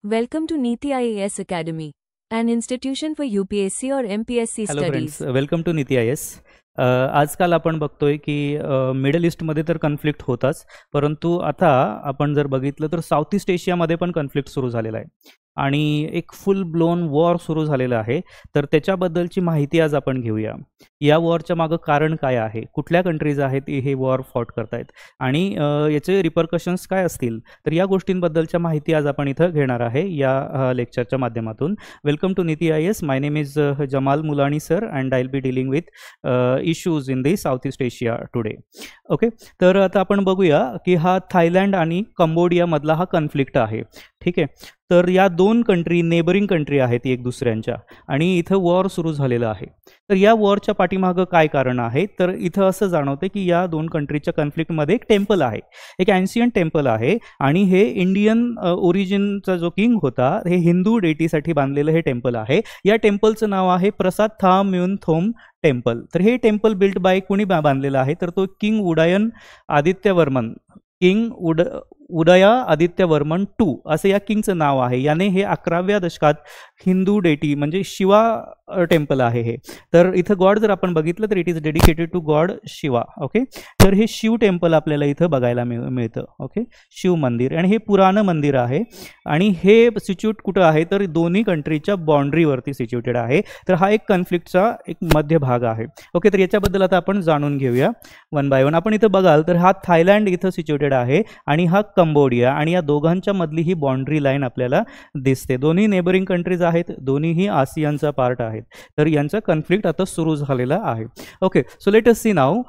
Welcome to Niti IAS Academy, an institution for UPSC or MPSC Hello studies. friends, welcome to Niti IAS. आजकाल आपण बघतोय की middle ईस्टमध्ये तर conflict होताच, परंतु आता आपण जर बघितलं तर साऊथ ईस्ट एशियामध्ये पण कन्फ्लिक्ट सुरू झालेला आहे आणि एक फुल ब्लोन वॉर सुरू झालेलं आहे. तर त्याच्याबद्दलची माहिती आज आपण घेऊया. या वॉरच्या मागं कारण काय आहे, कुठल्या कंट्रीज आहेत हे वॉर फॉट करतायत आणि याचे रिपरकशन्स काय असतील, तर या गोष्टींबद्दलच्या माहिती आज आपण इथं घेणार आहे या लेक्चरच्या माध्यमातून. Welcome to Niti IAS. My name is Jamal Mulani sir and I will be dealing with issues in the South East Asia today. Okay, तर आता आपण बघूया की हा थायलंड आणि कंबोडियामधला हा कन्फ्लिक्ट आहे. ठीक आहे, तर या दोन कंट्री नेबरिंग कंट्री आहेत एक दुसऱ्यांच्या आणि इथं वॉर सुरू झालेलं आहे. तर या वॉरच्या पाठीमागं काय कारण आहे, तर इथं असं जाणवतं की या दोन कंट्रीच्या कन्फ्लिक्टमध्ये एक टेम्पल आहे, एक एन्शियंट टेम्पल आहे आणि हे इंडियन ओरिजिनचा जो किंग होता हे हिंदू डेटीसाठी बांधलेलं हे टेम्पल आहे. या टेम्पलचं नाव आहे प्रसाद थाम्युनथोम टेम्पल. तर हे टेम्पल बिल्ट बाय कोणी बांधलेलं आहे, तर तो किंग उदया आदित्य वर्मन II असं या किंगचं नाव आहे. याने हे 11व्या दशकात हिंदू डेटी म्हणजे शिवा टेम्पल आहे हे. तर इथं गॉड जर आपण बघितलं तर it is dedicated to God Shiva. Okay, तर हे शिव टेम्पल आपल्याला इथं बघायला मिळतं. ओके, शिव मंदिर आणि हे पुराणं मंदिर आहे आणि हे सिच्युएट कुठं आहे, तर दोन्ही कंट्रीच्या बाउंड्रीवरती सिच्युएटेड आहे. तर हा एक कन्फ्लिक्टचा एक मध्य भाग आहे. ओके, तर याच्याबद्दल आता आपण जाणून घेऊया वन बाय वन. आपण इथं बघाल तर हा थायलंड इथं सिच्युएटेड आहे आणि हा कंबोडिया, आणि या दोघांच्या मधली ही बाउंड्री लाईन आपल्याला दिसते. दोन्ही नेबरिंग कंट्रीज आहेत, दोन्हीही आसियानचा पार्ट आहेत. तर यांचा कन्फ्लिक्ट आता सुरू झालेला आहे. Okay, so let us see now.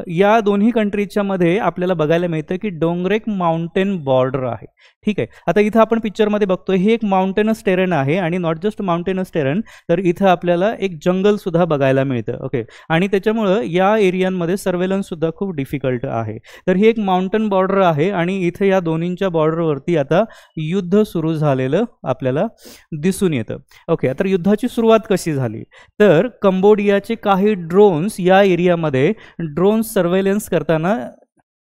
या दोन्ही कंट्रीच्या मध्ये आपल्याला बघायला मिळतं की डोंगरेक माउंटेन बॉर्डर आहे. ठीक आहे, आता इथं आपण पिक्चरमध्ये बघतोय हे एक माउंटेनस टेरेन आहे आणि नॉट जस्ट माउंटेनस टेरेन, तर इथं आपल्याला एक जंगल सुद्धा बघायला मिळतं. ओके, आणि त्याच्यामुळं या एरियांमध्ये सर्वेलन्स सुद्धा खूप डिफिकल्ट आहे. तर ही एक माउंटेन बॉर्डर आहे आणि इथे या दोन्हींच्या बॉर्डरवरती आता युद्ध सुरू झालेलं आपल्याला दिसून येतं. ओके, तर युद्धाची सुरुवात कशी झाली, तर कंबोडियाचे काही ड्रोन्स या एरियामध्ये ड्रोन्स सर्वेलन्स करताना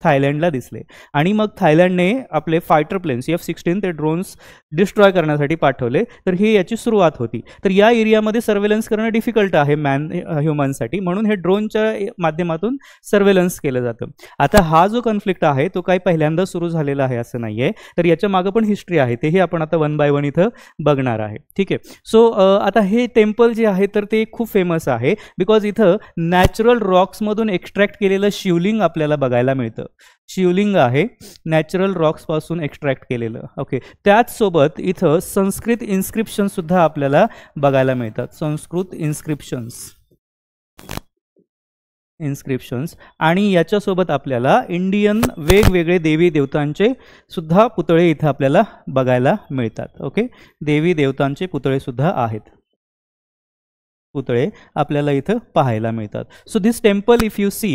थायलंडला दिसले आणि मग थायलंडने आपले फायटर प्लेन्स F-16 ते ड्रोन्स डिस्ट्रॉय करण्यासाठी पाठवले. तर ही याची सुरुवात होती. तर या एरियामध्ये सर्वेलन्स करणं डिफिकल्ट आहे ह्युमनसाठी, म्हणून हे ड्रोनच्या माध्यमातून सर्वेलन्स केलं जातं. आता हा जो कन्फ्लिक्ट आहे तो काही पहिल्यांदा सुरू झालेला आहे असं नाही आहे, तर याच्या मागं पण हिस्ट्री आहे, तेही आपण आता वन बाय वन इथं बघणार आहे. ठीक आहे, सो आता हे टेम्पल जे आहे तर ते खूप फेमस आहे बिकॉज इथं नॅचरल रॉक्समधून एक्स्ट्रॅक्ट केलेलं शिवलिंग आपल्याला बघायला मिळतं. शिवलिंग आहे नॅचरल रॉक्स पासून एक्स्ट्रॅक्ट केलेलं. ओके, त्याचसोबत इथं संस्कृत इन्स्क्रिप्शन सुद्धा आपल्याला बघायला मिळतात. संस्कृत इन्स्क्रिप्शन्स आणि याच्यासोबत आपल्याला इंडियन वेगवेगळे देवी देवतांचे सुद्धा पुतळे इथं आपल्याला बघायला मिळतात. ओके, देवी देवतांचे पुतळे सुद्धा आहेत, पुतळे आपल्याला इथं पाहायला मिळतात. So this temple if you see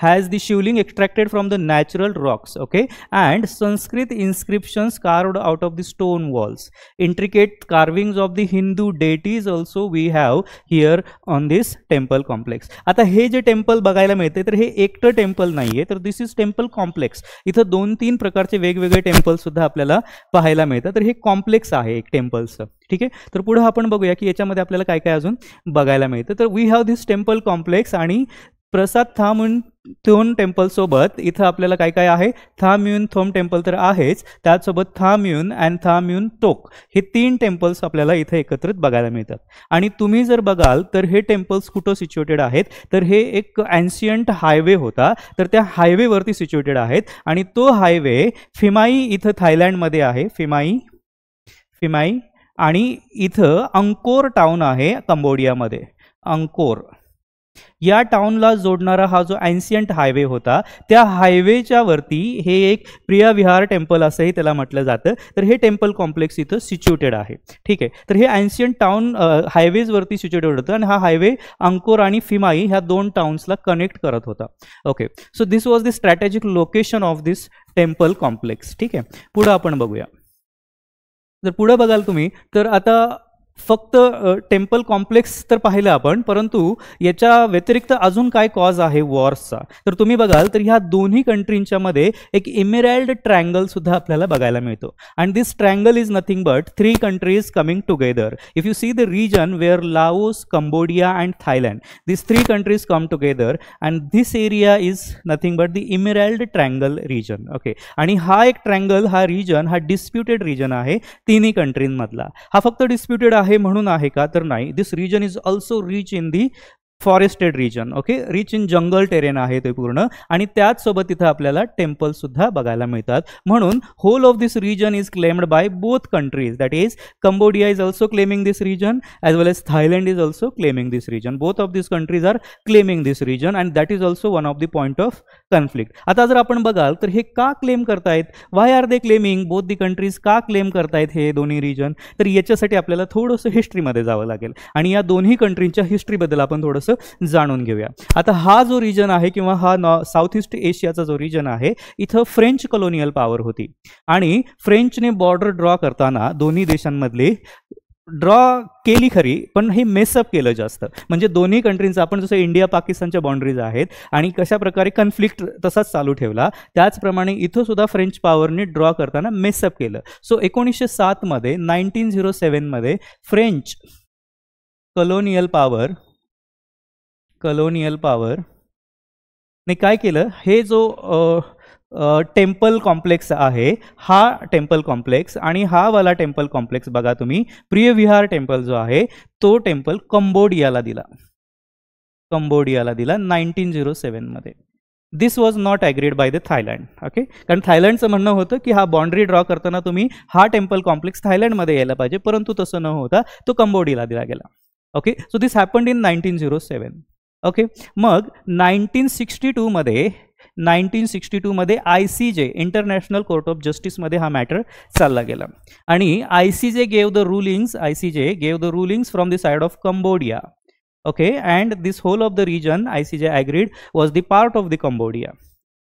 has the Shivling extracted from the natural rocks. Okay, and Sanskrit inscriptions carved out of the stone walls. Intricate carvings of the Hindu deities also we have here on this temple complex. आता हे जे temple बघायला मिळते तर हे एकटं temple नाही आहे, तर दिस इज टेम्पल कॉम्प्लेक्स. इथं 2-3 प्रकारचे वेगवेगळे टेम्पल सुद्धा आपल्याला पाहायला मिळतात. तर हे कॉम्प्लेक्स आहे एक टेम्पलचं. ठीक आहे, तर पुढे आपण बघूया की याच्यामध्ये आपल्याला काय काय अजून बघायला मिळतं. तर we have this temple complex आणि प्रसाद थाम्युनथोम टेम्पल सोबत इथं आपल्याला काय काय आहे, थाम्युनथोम टेम्पल तर आहेच, त्याचसोबत थाम्युन अँड थाम्युनतोक हे 3 टेम्पल्स आपल्याला इथं एकत्रित बघायला मिळतात. आणि तुम्ही जर बघाल तर हे टेम्पल्स कुठं सिच्युएटेड आहेत, तर हे एक एन्शियंट हायवे होता, तर त्या हायवेवरती सिच्युएटेड आहेत आणि तो हायवे फिमाई इथं थायलंडमध्ये आहे. फिमाई आणि इथं अंकोर टाउन आहे कंबोडियामध्ये. अंकोर या टाउनला जोडणारा हा जो एन्शियंट हायवे होता, त्या हायवेच्या वरती हे एक प्रिया विहार टेम्पल असंही त्याला म्हटलं जातं. तर हे टेम्पल कॉम्प्लेक्स इथं सिच्युएटेड आहे. ठीक आहे, तर हे एन्शियंट टाउन हायवेजवरती सिच्युएटेड होतं आणि हा हायवे अंकोर आणि फिमाई ह्या 2 टाउन्सला कनेक्ट करत होता. Okay, so this was the strategic location of this temple complex. ठीक आहे, पुढं आपण बघूया. जर पुढे बघाल तुम्ही तर आता फक्त टेम्पल कॉम्प्लेक्स तर पाहिलं आपण, परंतु याच्या व्यतिरिक्त अजून काय कॉज आहे वॉर्सचा, तर तुम्ही बघाल तर ह्या दोन्ही कंट्रींच्या मध्ये एक इमेराल्ड ट्रायंगल सुद्धा आपल्याला बघायला मिळतो. And this triangle is nothing but 3 countries coming together. If you see the region where Laos, Cambodia and Thailand, these 3 countries come together, and this area is nothing but the Emerald Triangle region. Okay, आणि हा एक triangle, हा region, हा disputed region आहे तिन्ही कंट्रींमधला. हा फक्त disputed आहे म्हणून आहे का, तर नाही. This region is also rich in the forested region. Okay, rich in jungle terrain आहे ते पूर्ण, आणि त्याचसोबत तिथं आपल्याला टेम्पल सुद्धा बघायला मिळतात. म्हणून whole of this region is claimed by both countries. That is Cambodia is also claiming this region as well as Thailand is also claiming this region. Both of this countries are claiming this region, and that is also one of the point of conflict. आता जर आपण बघाल तर हे का claim करतायत, why are they claiming, both the countries का claim करतायत हे दोन्ही रिजन, तर याच्यासाठी आपल्याला थोडंसं हिस्ट्रीमध्ये जावं लागेल आणि या दोन्ही कंट्रींच्या हिस्ट्रीबद्दल आपण थोडंसं जाणून घेऊया. आता हा जो रिजन आहे किंवा हा साऊथ ईस्ट एशियाचा जो रिजन आहे, इथं फ्रेंच कॉलोनियल पॉवर होती आणि फ्रेंचने बॉर्डर ड्रॉ करताना दोन्ही देशांमधली ड्रॉ केली खरी, पण हे मेसअप केलं जास्त. म्हणजे दोन्ही कंट्रींचा आपण जसं इंडिया पाकिस्तानच्या बाउंड्रीज आहेत आणि कशा प्रकारे कन्फ्लिक्ट तसाच चालू ठेवला, त्याचप्रमाणे इथं सुद्धा फ्रेंच पॉवरने ड्रॉ करताना मेसअप केलं. सो 1907 मध्ये 1907 मध्ये फ्रेंच कॉलोनियल पॉवर ने काय केलं, हे जो टेम्पल कॉम्प्लेक्स आहे, हा टेम्पल कॉम्प्लेक्स आणि हा वाला टेम्पल कॉम्प्लेक्स बघा तुम्ही, प्रिय विहार टेम्पल जो आहे तो टेम्पल कंबोडियाला दिला 1907 मध्ये. This was not agreed by the Thailand. Okay, कारण थायलंडचं म्हणणं होतं की हा बाउंड्री ड्रॉ करताना तुम्ही हा टेम्पल कॉम्प्लेक्स थायलंडमध्ये यायला पाहिजे, परंतु तसं न होता तो कंबोडियाला दिला गेला. Okay, so this happened in 1907. Okay, मग 1962 मध्ये ICJ इंटरनॅशनल कोर्ट ऑफ जस्टिसमध्ये हा मॅटर चालला गेला आणि ICJ gave the rulings from the side of Cambodia. Okay, and this whole of the region ICJ agreed was the part of the Cambodia.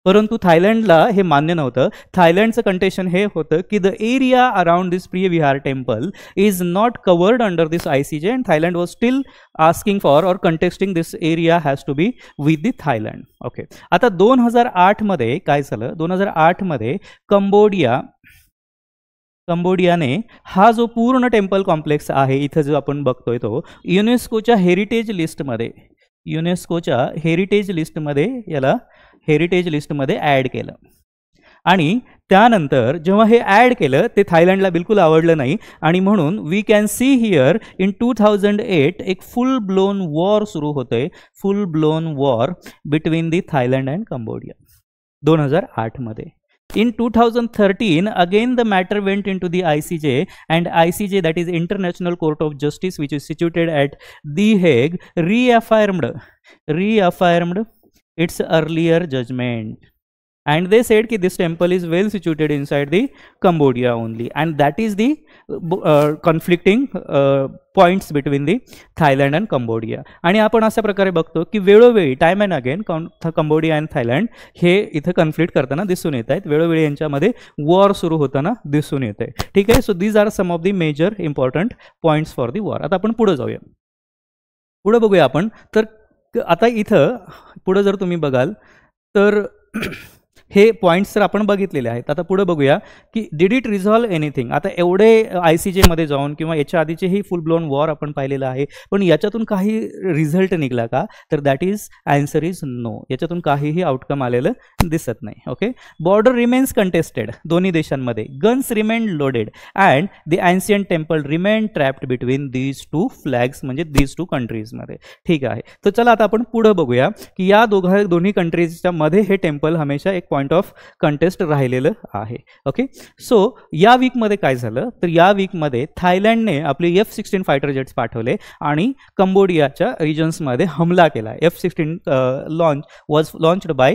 परंतु थायलंडला हे मान्य नव्हतं. थायलंडचं कंटेशन हे होतं की the area around this Preah Vihear temple is not covered under this ICJ, and Thailand was still asking for or contesting this area has to be with the Thailand. Okay, आता 2008 मध्ये काय झालं, 2008 मध्ये कंबोडियाने हा जो पूर्ण टेम्पल कॉम्प्लेक्स आहे इथं जो आपण बघतोय तो युनेस्कोच्या हेरिटेज लिस्टमध्ये ॲड केलं. आणि त्यानंतर जेव्हा हे ॲड केलं ते थायलंडला बिलकुल आवडलं नाही, आणि म्हणून we can see here in 2008 एक फुल ब्लोन वॉर सुरू होतोय, full blown war between the Thailand and Cambodia 2008 मध्ये. In 2013, again the matter went into the ICJ, and ICJ, that is International Court of Justice, which is situated at The Hague, reaffirmed its earlier judgment, and they said that this temple is well situated inside the Cambodia only, and that is the conflicting points between the Thailand and Cambodia. आणि आपण अशा प्रकारे बघतो की वेळोवेळी time and again Cambodia and Thailand हे इथं conflict करताना दिसून येत आहेत, वेळोवेळी यांच्यामध्ये वॉर सुरू होताना दिसून येते. ठीक आहे, so these are some of the major important points for the war. आता आपण पुढे जाऊया, पुढे बघूया आपण. तर आता इथं पुढे जर तुम्ही बघाल तर हे पॉईंट्स तर आपण बघितलेले आहेत. आता पुढे बघूया की डिड इट रिझॉल्व एनिथिंग. आता एवढे ICJ मध्ये जाऊन किंवा याच्या आधीचेही फुल ब्लोन वॉर आपण पाहिलेलं आहे, पण याच्यातून काही रिझल्ट निघला का, तर that is answer is no. याच्यातून काहीही आउटकम आलेलं दिसत नाही. ओके, बॉर्डर रिमेन्स कंटेस्टेड दोन्ही देशांमध्ये, guns remain loaded, and the ancient temple remain trapped between these to flags, म्हणजे दीज टू कंट्रीजमध्ये. ठीक आहे, तर चला आता आपण पुढे बघूया की या दोन्ही कंट्रीजच्या मध्ये हे टेम्पल हमेशा एक पॉईंट ऑफ कंटेस्ट राहिलेलं आहे. ओके, सो या वीकमध्ये काय झालं, तर या वीकमध्ये थायलंडने आपले F-16 फायटर जेट्स पाठवले आणि कंबोडियाच्या रिजन्समध्ये हमला केला. F-16 was launched by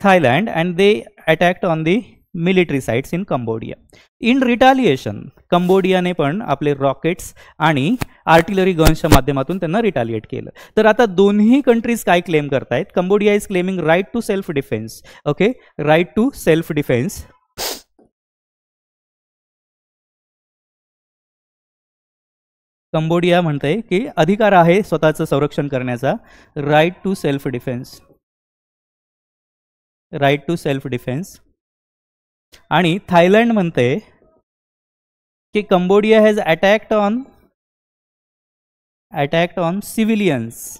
Thailand, and they attacked on the military sites in Cambodia. In retaliation, कंबोडियाने पण आपले रॉकेट्स आणि आर्टिलरी गन्सच्या माध्यमातून त्यांना रिटालिएट केलं. तर आता दोन्ही कंट्रीज काय क्लेम करतायत, Cambodia is claiming right to self defence. Okay, right to self defence. Cambodia म्हणते की अधिकार आहे स्वतःचं संरक्षण करण्याचा, right to self defence, right to self defence. आणि थायलंड म्हणते की Cambodia has attacked on civilians.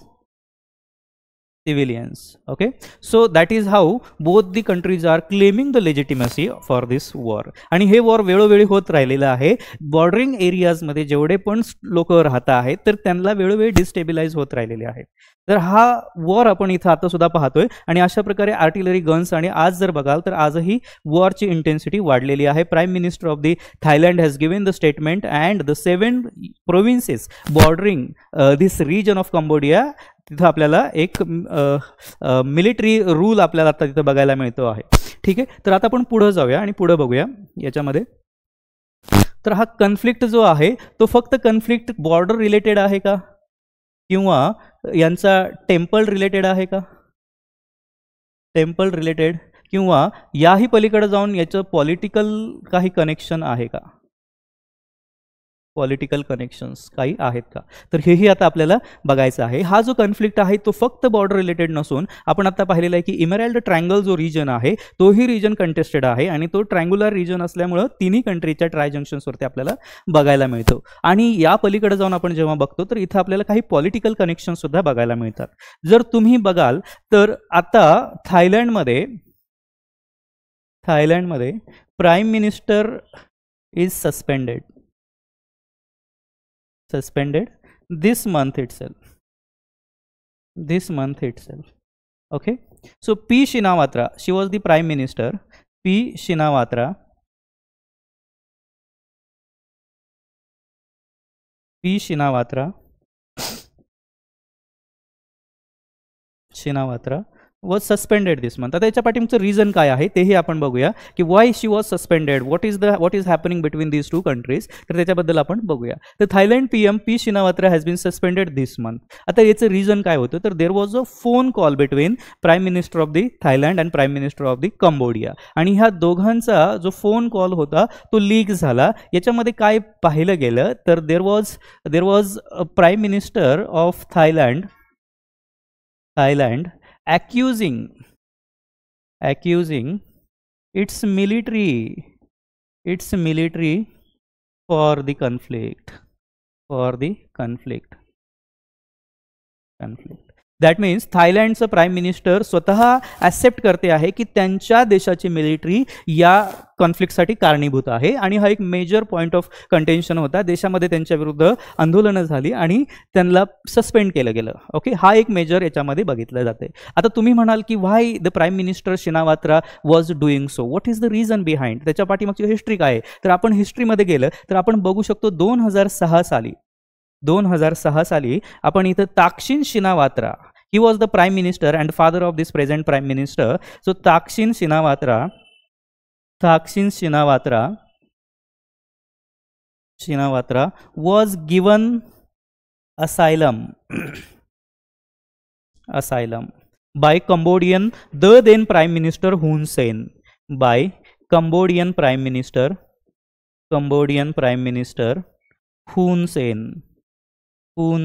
Okay, so that is how both the countries are claiming the legitimacy for this war. आणि हे वॉर वेळोवेळी होत राहिलेलं आहे. बॉर्डरिंग एरियाजमध्ये जेवढे पण लोक राहत आहेत तर त्यांना वेळोवेळी डिस्टेबिलाइज होत राहिलेले आहेत. तर हा वॉर आपण इथं आता सुद्धा पाहतोय. आणि अशा प्रकारे आर्टिलरी गन्स, आणि आज जर बघाल तर आजही वॉरची इंटेन्सिटी वाढलेली आहे. Prime minister of the Thailand has given the statement and the 7 provinces bordering this region of Cambodia, तिथं आपल्याला एक मिलिटरी रूल आपल्याला आता तिथं बघायला मिळतो आहे. ठीक आहे, तर आता आपण पुढे जाऊया आणि पुढे बघूया याच्यामध्ये. तर हा कन्फ्लिक्ट जो आहे तो फक्त कन्फ्लिक्ट बॉर्डर रिलेटेड आहे का, किंवा यांचा टेम्पल रिलेटेड आहे का, टेम्पल रिलेटेड, किंवा याही पलीकडे जाऊन याचं पॉलिटिकल काही कनेक्शन आहे का, पॉलिटिकल कनेक्शन्स काही आहेत का, तर हेही आता आपल्याला बघायचं आहे. हा जो कन्फ्लिक्ट आहे तो फक्त बॉर्डर रिलेटेड नसून आपण आता पाहिलेलं आहे की इमेराल्ड ट्रायंगल जो रिजन आहे तोही रिजन कंटेस्टेड आहे, आणि तो ट्रायंग्युलर रिजन असल्यामुळं तिन्ही कंट्रीच्या ट्राय जंक्शन्सवरती आपल्याला बघायला मिळतो. आणि या पलीकडे जाऊन आपण जेव्हा बघतो तर इथं आपल्याला काही पॉलिटिकल कनेक्शन सुद्धा बघायला मिळतात. जर तुम्ही बघाल तर आता थायलंडमध्ये prime minister is suspended this month itself. Okay, so P. Shinawatra, she was the prime minister. P. Shinawatra was suspended this month. आता याच्या पाठीमागचं रिझन काय आहे तेही आपण बघूया की why she was suspended, what is happening between these two countries, तर त्याच्याबद्दल आपण बघूया. तर Thailand PM P. Shinawatra has been suspended this month. आता याचं रिझन काय होतं, तर there was a phone call between prime minister of the Thailand and prime minister of the Cambodia, आणि ह्या दोघांचा जो फोन कॉल होता तो लीक झाला. याच्यामध्ये काय पाहिलं गेलं तर there was a prime minister of Thailand accusing its military for the conflict. That means थायलंडचं प्राईम मिनिस्टर स्वतः ॲक्सेप्ट करते आहे की त्यांच्या देशाची मिलिटरी या कॉन्फ्लिक्टसाठी कारणीभूत आहे, आणि हा एक मेजर पॉईंट ऑफ कंटेन्शन होता. देशामध्ये त्यांच्या विरुद्ध आंदोलनं झाली आणि त्यांना सस्पेंड केलं गेलं. ओके, हा एक मेजर याच्यामध्ये बघितलं जाते. आता तुम्ही म्हणाल की why the prime minister Shinawatra was doing so, what is the reason behind, त्याच्या पाठीमागची हिस्ट्री काय आहे. तर आपण हिस्ट्रीमध्ये गेलं तर आपण बघू शकतो 2006 साली आपण इथं ताकशिन Shinawatra, he was the prime minister and father of this present prime minister. So Thaksin Shinawatra was given asylum by the then prime minister Hun Sen, Cambodian prime minister Hun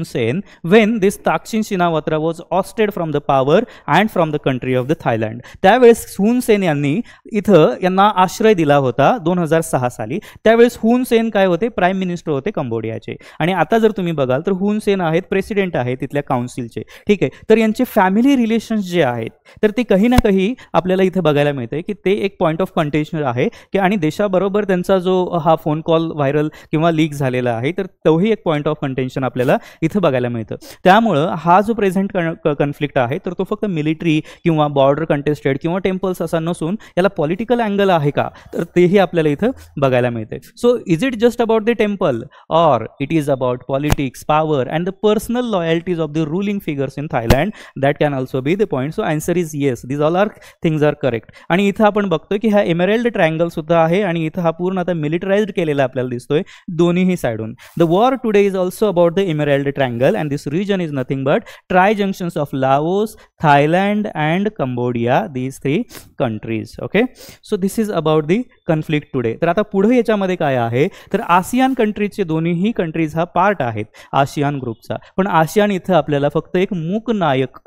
Sen, when this Thaksin Shinawatra was ousted from the power and from the country of the Thailand. त्यावेळेस हुन सेन यांनी इथं यांना आश्रय दिला होता 2006 साली. त्यावेळेस हुन सेन काय होते, प्राईम मिनिस्टर होते कंबोडियाचे. आणि आता जर तुम्ही बघाल तर हुन सेन आहेत प्रेसिडेंट आहेत तिथल्या काउन्सिलचे. ठीक आहे, तर यांचे फॅमिली रिलेशन्स जे आहेत तर ते काही ना काही आपल्याला इथं बघायला मिळते की ते एक पॉईंट ऑफ कंटेन्शन आहे की, आणि देशाबरोबर त्यांचा जो हा फोन कॉल व्हायरल किंवा लीक झालेला आहे तर तोही एक पॉईंट ऑफ कंटेन्शन आपल्याला इथं बघायला मिळतं. त्यामुळं हा जो प्रेझेंट कन्फ्लिक्ट आहे तर तो फक्त मिलिटरी किंवा बॉर्डर कंटेस्टेड किंवा टेम्पल्स असा नसून याला पॉलिटिकल अँगल आहे का, तर तेही आपल्याला इथं बघायला मिळते. So is it just about the temple or it is about politics, power and the personal loyalties of the ruling figures in Thailand, that can also be the point. So answer is yes, these all are things are correct. आणि इथं आपण बघतोय की हा Emerald triangle सुद्धा आहे, आणि इथं हा पूर्ण आता मिलिटराइज्ड केलेला आपल्याला दिसतोय दोन्हीही साईडून. The war today is also about the emerald belt triangle, and this region is nothing but tri-junctions of Laos, Thailand and Cambodia, these three countries. Okay, so this is about the conflict today. तर आता पुढे याच्यामध्ये काय आहे तर ASEAN कंट्रीजचे दोन्हीही countries हा part आहेत आसियान ग्रुपचा, पण आसियान इथं आपल्याला फक्त एक मूकनायक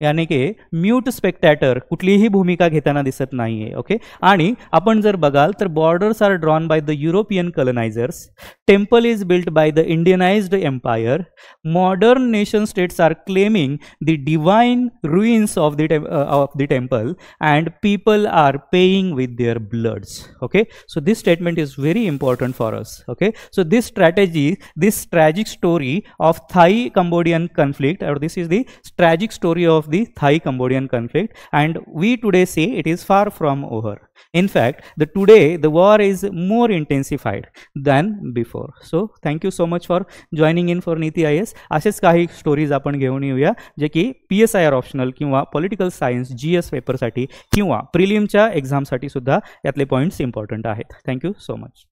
यानी की म्यूट स्पेक्टॅटर कुठलीही भूमिका घेताना दिसत नाहीये. ओके, आणि आपण जर बघाल तर borders are drawn by the European colonisers, temple is built by the Indianised empire, modern nation states are claiming the divine ruins of the temple, and people are paying with their bloods. Okay, so this statement is very important for us. Okay, so this tragic story of Thai-Cambodian conflict, or this is the tragic story of the Thai-Cambodian conflict, and we today say it is far from over. In fact, today the war is more intensified than before. So thank you so much for joining in for Niti IAS. असेच काही stories आपण घेऊन येऊया जे की PSIR optional किंवा political science GS पेपरसाठी किंवा प्रिलिमच्या एक्झामसाठी सुद्धा यातले पॉईंट्स इम्पॉर्टंट आहेत. Thank you so much.